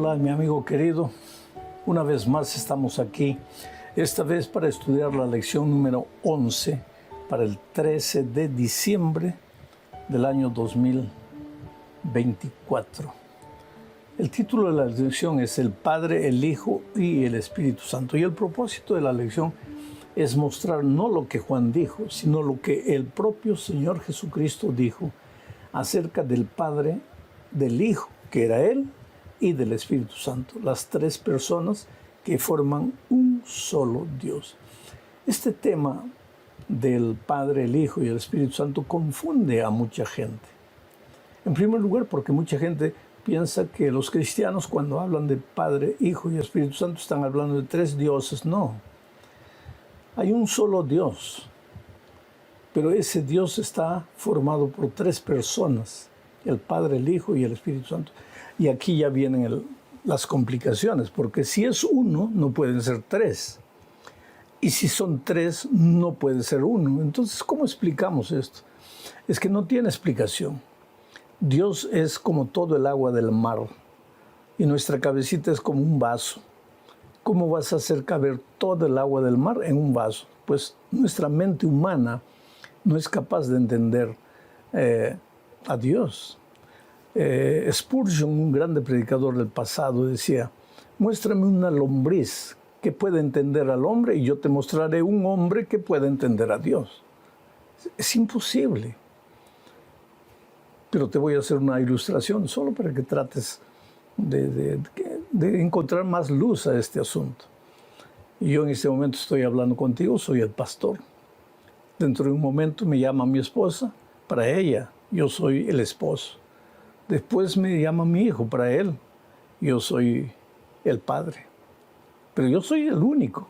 Hola, mi amigo querido. Una vez más estamos aquí, esta vez para estudiar la lección número 11 para el 13 de diciembre del año 2024. El título de la lección es El Padre, el Hijo y el Espíritu Santo. Y el propósito de la lección es mostrar no lo que Juan dijo, sino lo que el propio Señor Jesucristo dijo acerca del Padre, del Hijo, que era Él, y del Espíritu Santo, las tres personas que forman un solo Dios. Este tema del Padre, el Hijo y el Espíritu Santo confunde a mucha gente. En primer lugar, porque mucha gente piensa que los cristianos, cuando hablan de Padre, Hijo y Espíritu Santo, están hablando de tres dioses. No. Hay un solo Dios, pero ese Dios está formado por tres personas, el Padre, el Hijo y el Espíritu Santo. Y aquí ya vienen las complicaciones, porque si es uno, no pueden ser tres. Y si son tres, no puede ser uno. Entonces, ¿cómo explicamos esto? Es que no tiene explicación. Dios es como todo el agua del mar, y nuestra cabecita es como un vaso. ¿Cómo vas a hacer caber todo el agua del mar en un vaso? Pues nuestra mente humana no es capaz de entender a Dios. Spurgeon, un grande predicador del pasado, decía: muéstrame una lombriz que pueda entender al hombre y yo te mostraré un hombre que pueda entender a Dios. Es imposible. Pero te voy a hacer una ilustración solo para que trates de encontrar más luz a este asunto. Y yo en este momento estoy hablando contigo, soy el pastor. Dentro de un momento me llama mi esposa, para ella yo soy el esposo. Después me llama mi hijo, para él yo soy el padre. Pero yo soy el único.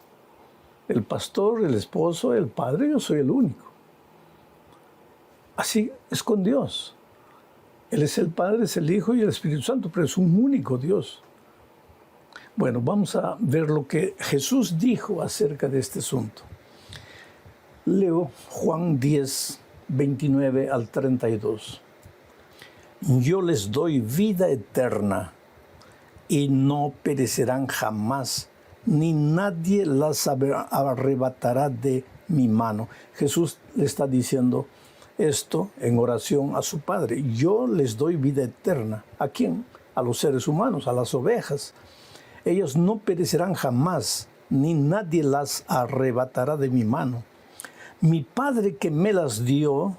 El pastor, el esposo, el padre, yo soy el único. Así es con Dios. Él es el Padre, es el Hijo y el Espíritu Santo, pero es un único Dios. Bueno, vamos a ver lo que Jesús dijo acerca de este asunto. Leo Juan 10, 29 al 32. Yo les doy vida eterna y no perecerán jamás, ni nadie las arrebatará de mi mano. Jesús le está diciendo esto en oración a su Padre. Yo les doy vida eterna. ¿A quién? A los seres humanos, a las ovejas. Ellos no perecerán jamás, ni nadie las arrebatará de mi mano. Mi Padre que me las dio,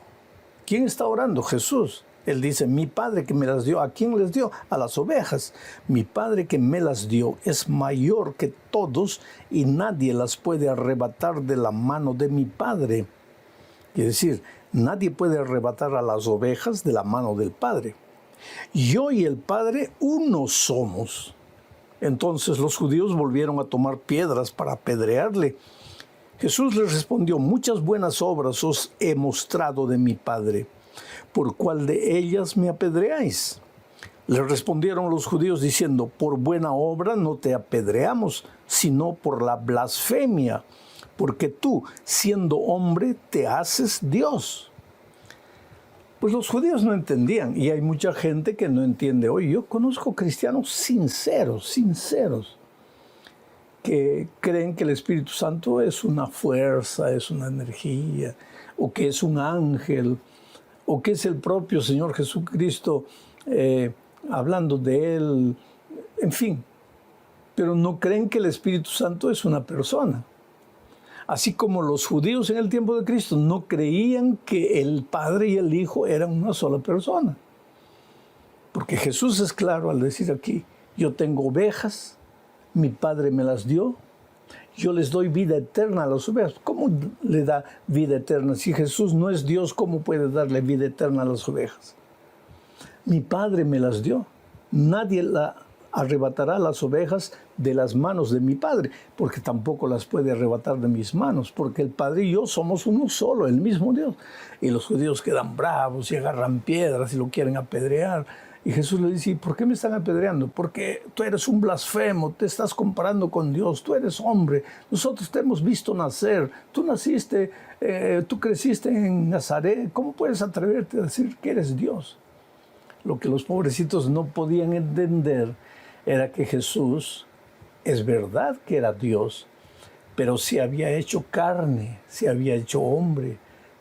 ¿quién está orando? Jesús. Él dice, mi Padre que me las dio, ¿a quién les dio? A las ovejas. Mi Padre que me las dio es mayor que todos y nadie las puede arrebatar de la mano de mi Padre. Es decir, nadie puede arrebatar a las ovejas de la mano del Padre. Yo y el Padre uno somos. Entonces los judíos volvieron a tomar piedras para apedrearle. Jesús les respondió, muchas buenas obras os he mostrado de mi Padre. ¿Por cuál de ellas me apedreáis? Le respondieron los judíos diciendo, por buena obra no te apedreamos, sino por la blasfemia, porque tú, siendo hombre, te haces Dios. Pues los judíos no entendían, y hay mucha gente que no entiende hoy. Yo conozco cristianos sinceros, que creen que el Espíritu Santo es una fuerza, es una energía, o que es un ángel, o que es el propio Señor Jesucristo hablando de Él, en fin. Pero no creen que el Espíritu Santo es una persona. Así como los judíos en el tiempo de Cristo no creían que el Padre y el Hijo eran una sola persona. Porque Jesús es claro al decir aquí, yo tengo ovejas, mi Padre me las dio, yo les doy vida eterna a las ovejas. ¿Cómo le da vida eterna? Si Jesús no es Dios, ¿cómo puede darle vida eterna a las ovejas? Mi Padre me las dio. Nadie arrebatará las ovejas de las manos de mi Padre, porque tampoco las puede arrebatar de mis manos, porque el Padre y yo somos uno solo, el mismo Dios. Y los judíos quedan bravos y agarran piedras y lo quieren apedrear. Y Jesús le dice, ¿por qué me están apedreando? Porque tú eres un blasfemo, te estás comparando con Dios, tú eres hombre, nosotros te hemos visto nacer, tú naciste, tú creciste en Nazaret, ¿cómo puedes atreverte a decir que eres Dios? Lo que los pobrecitos no podían entender era que Jesús, es verdad que era Dios, pero se había hecho carne, se había hecho hombre,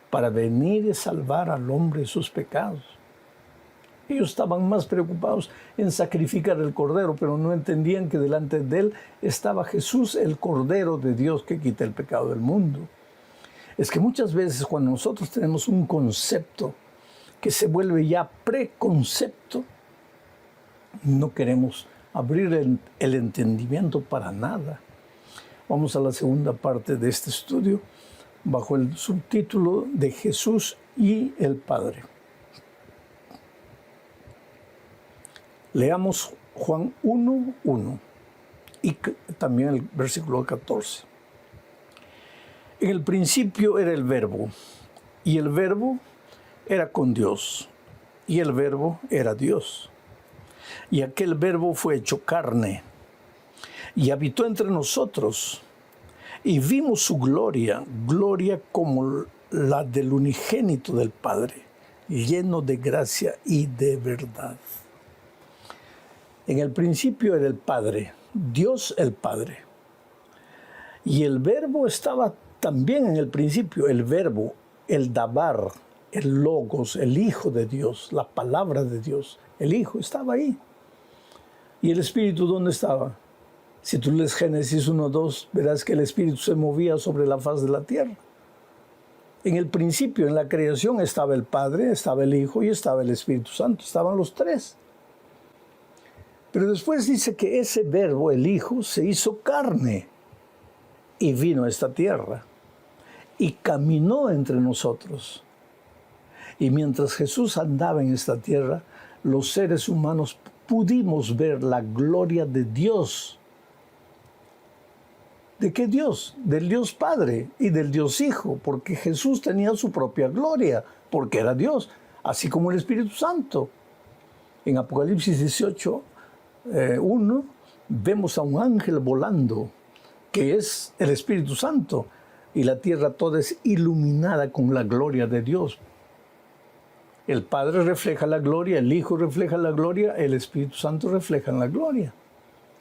para venir y salvar al hombre de sus pecados. Ellos estaban más preocupados en sacrificar el Cordero, pero no entendían que delante de él estaba Jesús, el Cordero de Dios que quita el pecado del mundo. Es que muchas veces cuando nosotros tenemos un concepto que se vuelve ya preconcepto, no queremos abrir el entendimiento para nada. Vamos a la segunda parte de este estudio, bajo el subtítulo de Jesús y el Padre. Leamos Juan 1:1 y también el versículo 14. En el principio era el Verbo, y el Verbo era con Dios, y el Verbo era Dios. Y aquel Verbo fue hecho carne, y habitó entre nosotros, y vimos su gloria, gloria como la del unigénito del Padre, lleno de gracia y de verdad. En el principio era el Padre, Dios el Padre. Y el Verbo estaba también en el principio, el Verbo, el Dabar, el Logos, el Hijo de Dios, la palabra de Dios. El Hijo estaba ahí. ¿Y el Espíritu dónde estaba? Si tú lees Génesis 1:2, verás que el Espíritu se movía sobre la faz de la tierra. En el principio, en la creación, estaba el Padre, estaba el Hijo y estaba el Espíritu Santo. Estaban los tres. Pero después dice que ese Verbo, el Hijo, se hizo carne y vino a esta tierra y caminó entre nosotros. Y mientras Jesús andaba en esta tierra, los seres humanos pudimos ver la gloria de Dios. ¿De qué Dios? Del Dios Padre y del Dios Hijo, porque Jesús tenía su propia gloria, porque era Dios, así como el Espíritu Santo. En Apocalipsis 18:1 vemos a un ángel volando, que es el Espíritu Santo, y la tierra toda es iluminada con la gloria de Dios. El Padre refleja la gloria, el Hijo refleja la gloria, el Espíritu Santo refleja la gloria.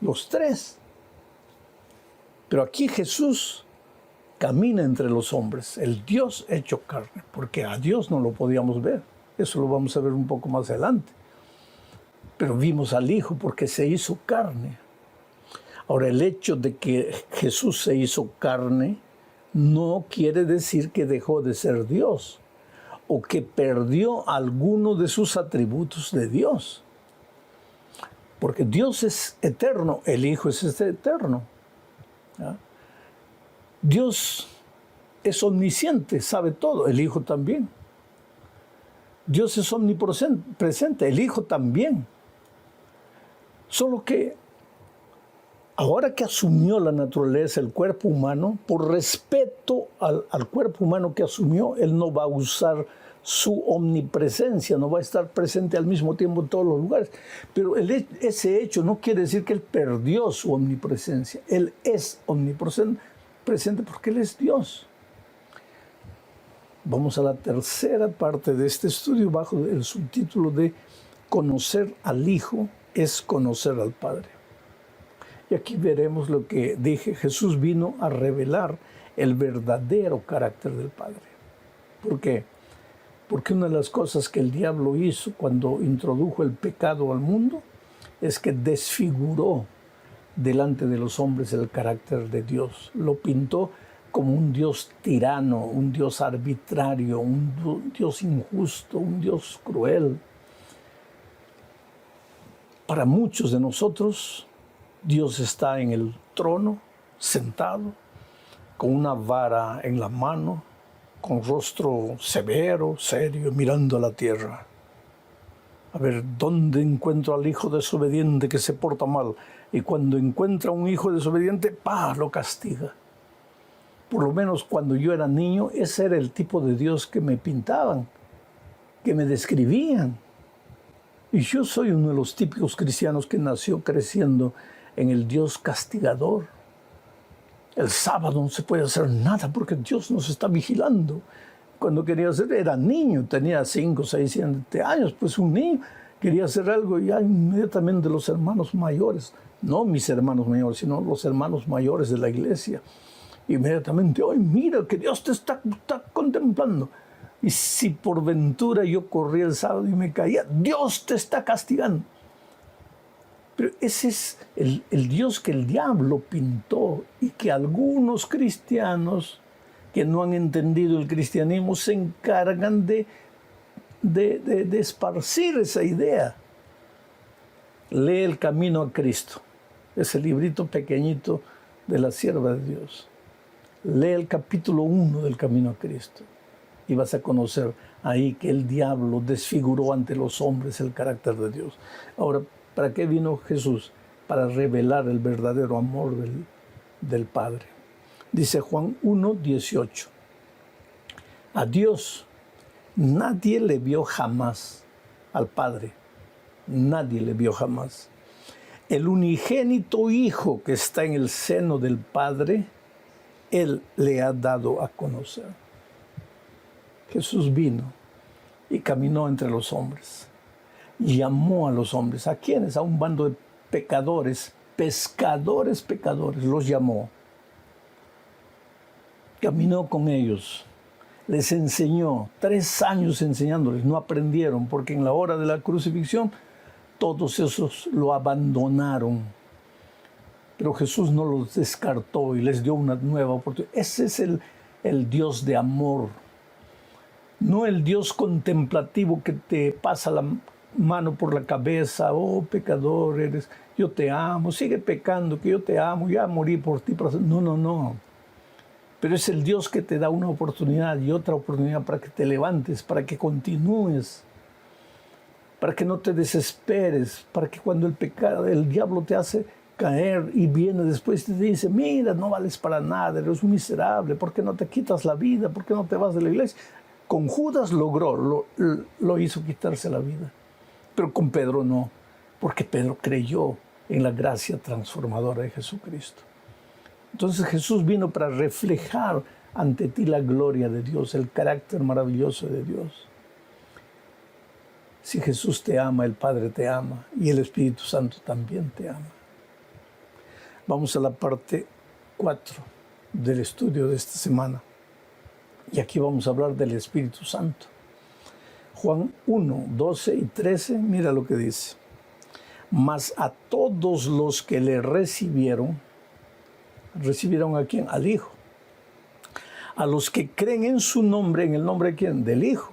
Los tres. Pero aquí Jesús camina entre los hombres, el Dios hecho carne, porque a Dios no lo podíamos ver. Eso lo vamos a ver un poco más adelante. Pero vimos al Hijo porque se hizo carne. Ahora, el hecho de que Jesús se hizo carne no quiere decir que dejó de ser Dios o que perdió alguno de sus atributos de Dios. Porque Dios es eterno, el Hijo es eterno. ¿Ya? Dios es omnisciente, sabe todo, el Hijo también. Dios es omnipresente, el Hijo también. Solo que ahora que asumió la naturaleza, el cuerpo humano, por respeto al cuerpo humano que asumió, Él no va a usar su omnipresencia, no va a estar presente al mismo tiempo en todos los lugares. Pero ese hecho no quiere decir que Él perdió su omnipresencia. Él es omnipresente porque Él es Dios. Vamos a la tercera parte de este estudio bajo el subtítulo de Conocer al Hijo es conocer al Padre. Y aquí veremos lo que dije. Jesús vino a revelar el verdadero carácter del Padre. ¿Por qué? Porque una de las cosas que el diablo hizo cuando introdujo el pecado al mundo es que desfiguró delante de los hombres el carácter de Dios. Lo pintó como un Dios tirano, un Dios arbitrario, un Dios injusto, un Dios cruel. Para muchos de nosotros, Dios está en el trono, sentado, con una vara en la mano, con rostro severo, serio, mirando a la tierra. A ver, ¿dónde encuentro al hijo desobediente que se porta mal? Y cuando encuentra un hijo desobediente, ¡pah!, lo castiga. Por lo menos cuando yo era niño, ese era el tipo de Dios que me pintaban, que me describían. Y yo soy uno de los típicos cristianos que nació creciendo en el Dios castigador. El sábado no se puede hacer nada porque Dios nos está vigilando. Cuando quería hacer, era niño, tenía 5, 6, 7 años, pues un niño. quería hacer algo y ya inmediatamente los hermanos mayores, no mis hermanos mayores, sino los hermanos mayores de la iglesia, inmediatamente, ¡ay, mira que Dios te está contemplando! Y si por ventura yo corría el sábado y me caía, Dios te está castigando. Pero ese es el Dios que el diablo pintó y que algunos cristianos que no han entendido el cristianismo se encargan de esparcir esa idea. Lee El Camino a Cristo, ese librito pequeñito de la sierva de Dios. Lee el capítulo 1 del Camino a Cristo y vas a conocer ahí que el diablo desfiguró ante los hombres el carácter de Dios. Ahora, ¿para qué vino Jesús? Para revelar el verdadero amor del Padre. Dice Juan 1:18. A Dios nadie le vio jamás, al Padre. Nadie le vio jamás. El unigénito Hijo que está en el seno del Padre, Él le ha dado a conocer. Jesús vino y caminó entre los hombres. Llamó a los hombres. ¿A quiénes? A un bando de pecadores, pescadores, los llamó. Caminó con ellos. Les enseñó, 3 años enseñándoles. No aprendieron porque en la hora de la crucifixión todos esos lo abandonaron. Pero Jesús no los descartó y les dio una nueva oportunidad. Ese es el Dios de amor. No el Dios contemplativo que te pasa la mano por la cabeza. Oh, pecador eres, yo te amo, sigue pecando, que yo te amo, ya morí por ti. No. Pero es el Dios que te da una oportunidad y otra oportunidad para que te levantes, para que continúes, para que no te desesperes, para que cuando el diablo te hace caer y viene después y te dice, mira, no vales para nada, eres un miserable, ¿por qué no te quitas la vida? ¿Por qué no te vas de la iglesia? Con Judas lo hizo quitarse la vida, pero con Pedro no, porque Pedro creyó en la gracia transformadora de Jesucristo. Entonces Jesús vino para reflejar ante ti la gloria de Dios, el carácter maravilloso de Dios. Si Jesús te ama, el Padre te ama y el Espíritu Santo también te ama. Vamos a la parte 4 del estudio de esta semana. Y aquí vamos a hablar del Espíritu Santo. Juan 1, 12 y 13, mira lo que dice. Mas a todos los que le ¿recibieron a quién? Al Hijo. A los que creen en su nombre, ¿en el nombre de quién? Del Hijo.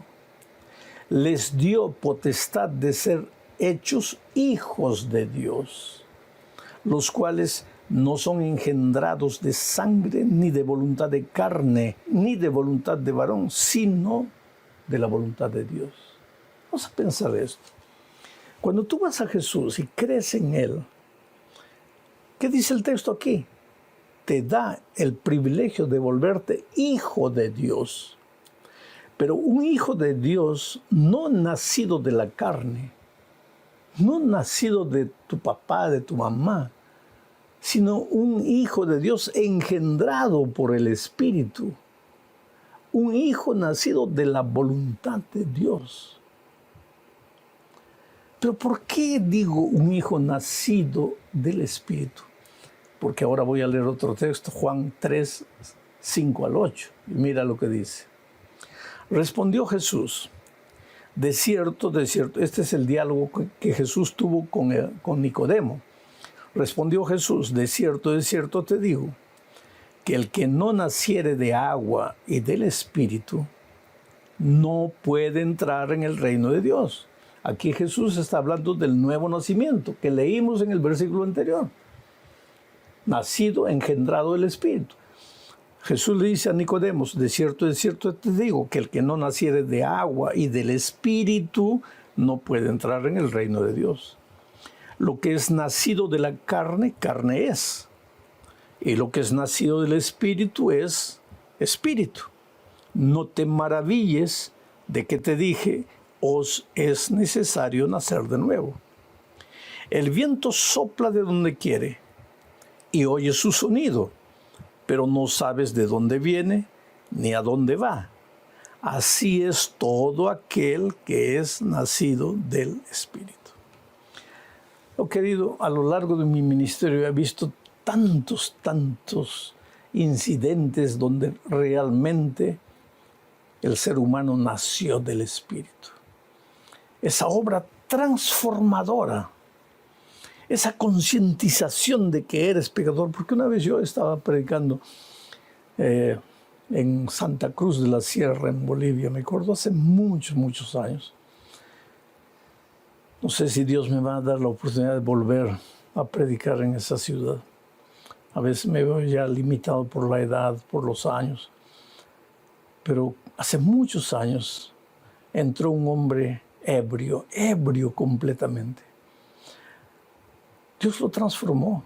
Les dio potestad de ser hechos hijos de Dios, los cuales no son engendrados de sangre, ni de voluntad de carne, ni de voluntad de varón, sino de la voluntad de Dios. Vamos a pensar esto. Cuando tú vas a Jesús y crees en Él, ¿qué dice el texto aquí? Te da el privilegio de volverte hijo de Dios. Pero un hijo de Dios no nacido de la carne, no nacido de tu papá, de tu mamá, sino un hijo de Dios engendrado por el Espíritu. Un hijo nacido de la voluntad de Dios. Pero ¿por qué digo un hijo nacido del Espíritu? Porque ahora voy a leer otro texto, Juan 3, 5 al 8. Y mira lo que dice. Respondió Jesús, de cierto, este es el diálogo que Jesús tuvo con Nicodemo. Respondió Jesús, de cierto te digo, que el que no naciere de agua y del Espíritu, no puede entrar en el reino de Dios. Aquí Jesús está hablando del nuevo nacimiento que leímos en el versículo anterior. Nacido, engendrado del Espíritu. Jesús le dice a Nicodemo, de cierto te digo, que el que no naciere de agua y del Espíritu no puede entrar en el reino de Dios. Lo que es nacido de la carne, carne es. Y lo que es nacido del Espíritu es Espíritu. No te maravilles de que te dije, os es necesario nacer de nuevo. El viento sopla de donde quiere y oyes su sonido, pero no sabes de dónde viene ni a dónde va. Así es todo aquel que es nacido del Espíritu. Oh, querido, a lo largo de mi ministerio he visto tantos incidentes donde realmente el ser humano nació del Espíritu. Esa obra transformadora, esa concientización de que eres pecador, porque una vez yo estaba predicando en Santa Cruz de la Sierra, en Bolivia, me acuerdo, hace muchos años. No sé si Dios me va a dar la oportunidad de volver a predicar en esa ciudad. A veces me veo ya limitado por la edad, por los años. Pero hace muchos años entró un hombre ebrio completamente. Dios lo transformó.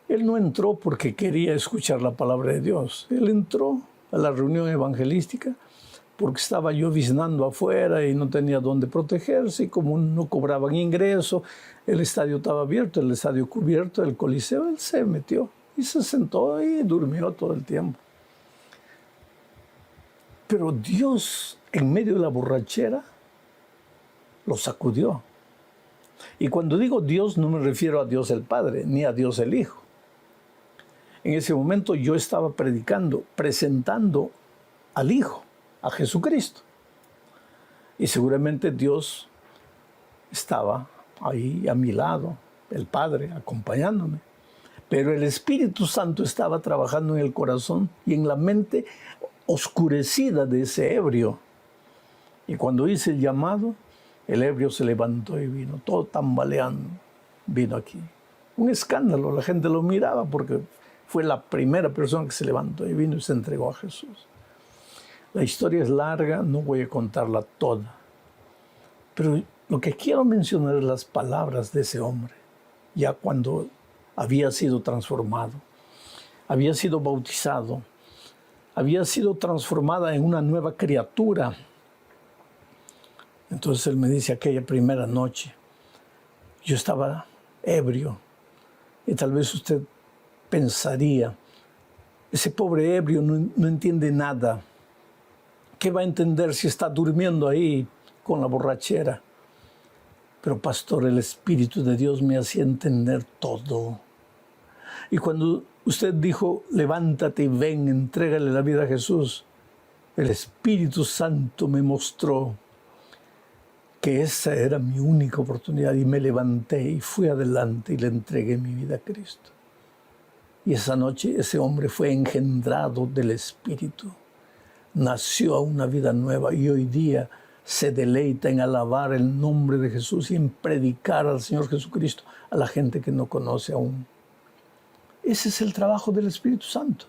Él no entró porque quería escuchar la palabra de Dios. Él entró a la reunión evangelística porque estaba lloviznando afuera y no tenía dónde protegerse, y como no cobraban ingreso, el estadio estaba abierto, el estadio cubierto, el coliseo, él se metió y se sentó y durmió todo el tiempo. Pero Dios, en medio de la borrachera, lo sacudió. Y cuando digo Dios, no me refiero a Dios el Padre, ni a Dios el Hijo. En ese momento yo estaba predicando, presentando al Hijo, a Jesucristo. Y seguramente Dios estaba ahí a mi lado, el Padre, acompañándome. Pero el Espíritu Santo estaba trabajando en el corazón y en la mente oscurecida de ese ebrio. Y cuando hice el llamado, el ebrio se levantó y vino, todo tambaleando, vino aquí. Un escándalo, la gente lo miraba porque fue la primera persona que se levantó y vino y se entregó a Jesús. La historia es larga, no voy a contarla toda. Pero lo que quiero mencionar es las palabras de ese hombre, ya cuando había sido transformado, había sido bautizado, había sido transformada en una nueva criatura. Entonces él me dice, aquella primera noche, yo estaba ebrio, y tal vez usted pensaría, ese pobre ebrio no entiende nada. ¿Qué va a entender si está durmiendo ahí con la borrachera? Pero pastor, el Espíritu de Dios me hacía entender todo. Y cuando usted dijo, levántate y ven, entrégale la vida a Jesús, el Espíritu Santo me mostró que esa era mi única oportunidad, y me levanté y fui adelante y le entregué mi vida a Cristo. Y esa noche ese hombre fue engendrado del Espíritu. Nació a una vida nueva y hoy día se deleita en alabar el nombre de Jesús y en predicar al Señor Jesucristo a la gente que no conoce aún. Ese es el trabajo del Espíritu Santo.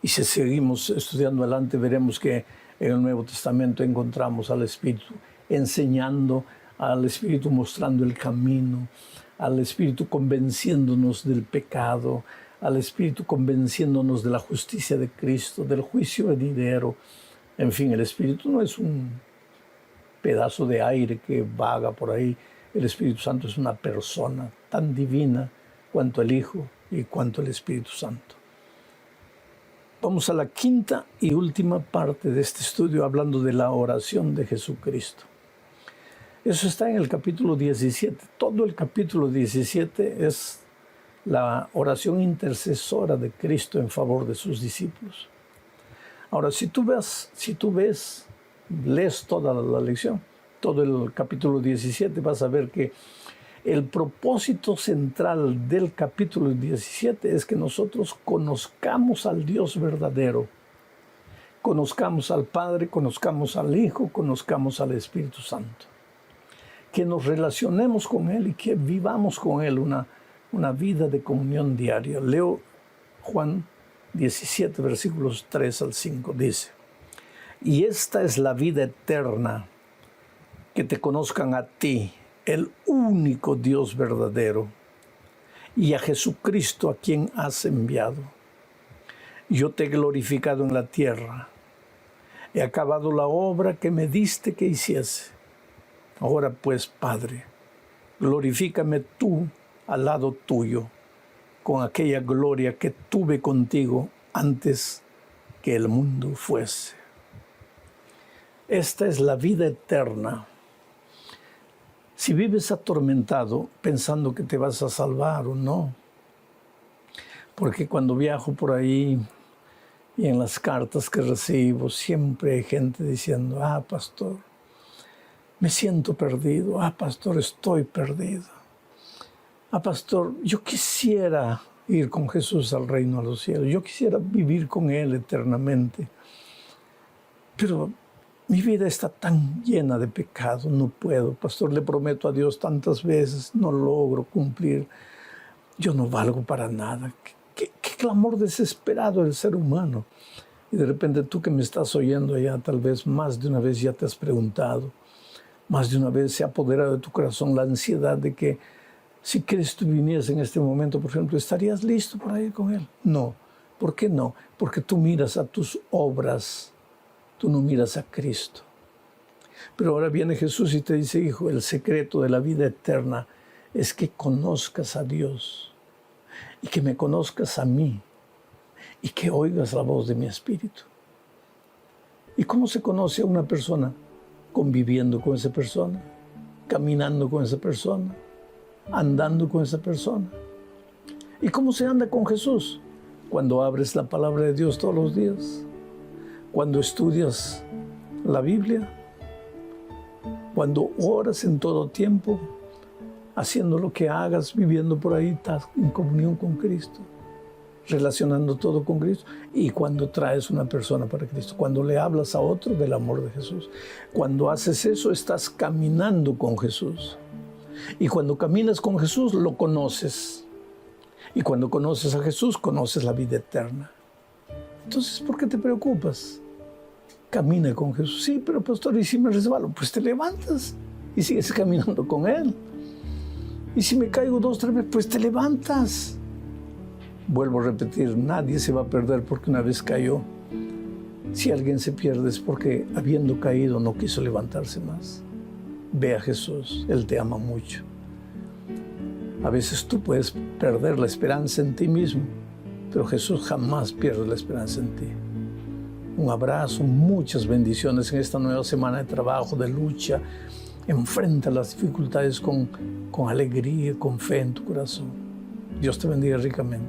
Y si seguimos estudiando adelante, veremos que en el Nuevo Testamento encontramos al Espíritu enseñando, al Espíritu mostrando el camino, al Espíritu convenciéndonos del pecado, al Espíritu convenciéndonos de la justicia de Cristo, del juicio venidero. En fin, el Espíritu no es un pedazo de aire que vaga por ahí. El Espíritu Santo es una persona tan divina cuanto el Hijo y cuanto el Espíritu Santo. Vamos a la quinta y última parte de este estudio, hablando de la oración de Jesucristo. Eso está en el capítulo 17. Todo el capítulo 17 es la oración intercesora de Cristo en favor de sus discípulos. Ahora, si tú ves, lees toda la lección, todo el capítulo 17, vas a ver que el propósito central del capítulo 17 es que nosotros conozcamos al Dios verdadero, conozcamos al Padre, conozcamos al Hijo, conozcamos al Espíritu Santo, que nos relacionemos con Él y que vivamos con Él una vida de comunión diaria. Leo Juan 17, versículos 3 al 5, dice: y esta es la vida eterna, que te conozcan a ti, el único Dios verdadero, y a Jesucristo a quien has enviado. Yo te he glorificado en la tierra, he acabado la obra que me diste que hiciese. Ahora pues, Padre, glorifícame tú al lado tuyo, con aquella gloria que tuve contigo antes que el mundo fuese. Esta es la vida eterna. Si vives atormentado pensando que te vas a salvar o no, porque cuando viajo por ahí y en las cartas que recibo siempre hay gente diciendo, pastor, me siento perdido, pastor, estoy perdido. Pastor, yo quisiera ir con Jesús al reino de los cielos, yo quisiera vivir con Él eternamente, pero mi vida está tan llena de pecado, no puedo. Pastor, le prometo a Dios tantas veces, no logro cumplir. Yo no valgo para nada. ¿Qué clamor desesperado del ser humano? Y de repente tú que me estás oyendo allá, tal vez más de una vez ya te has preguntado, más de una vez se ha apoderado de tu corazón la ansiedad de que si Cristo viniese en este momento, por ejemplo, ¿estarías listo para ir con Él? No. ¿Por qué no? Porque tú miras a tus obras. Tú no miras a Cristo. Pero ahora viene Jesús y te dice, hijo, el secreto de la vida eterna es que conozcas a Dios y que me conozcas a mí y que oigas la voz de mi espíritu. ¿Y cómo se conoce a una persona? Conviviendo con esa persona, caminando con esa persona, andando con esa persona. ¿Y cómo se anda con Jesús? Cuando abres la palabra de Dios todos los días. Cuando estudias la Biblia, cuando oras en todo tiempo, haciendo lo que hagas, viviendo por ahí, estás en comunión con Cristo, relacionando todo con Cristo, y cuando traes una persona para Cristo, cuando le hablas a otro del amor de Jesús. Cuando haces eso, estás caminando con Jesús. Y cuando caminas con Jesús, lo conoces. Y cuando conoces a Jesús, conoces la vida eterna. Entonces, ¿por qué te preocupas? Camina con Jesús. Sí, pero pastor, ¿y si me resbalo? Pues te levantas y sigues caminando con Él. Y si me caigo 2 o 3 veces, pues te levantas. Vuelvo a repetir, nadie se va a perder porque una vez cayó. Si alguien se pierde es porque habiendo caído no quiso levantarse más. Ve a Jesús, Él te ama mucho. A veces tú puedes perder la esperanza en ti mismo, pero Jesús jamás pierde la esperanza en ti. Un abrazo, muchas bendiciones en esta nueva semana de trabajo, de lucha. Enfrenta las dificultades con alegría, con fe en tu corazón. Dios te bendiga ricamente.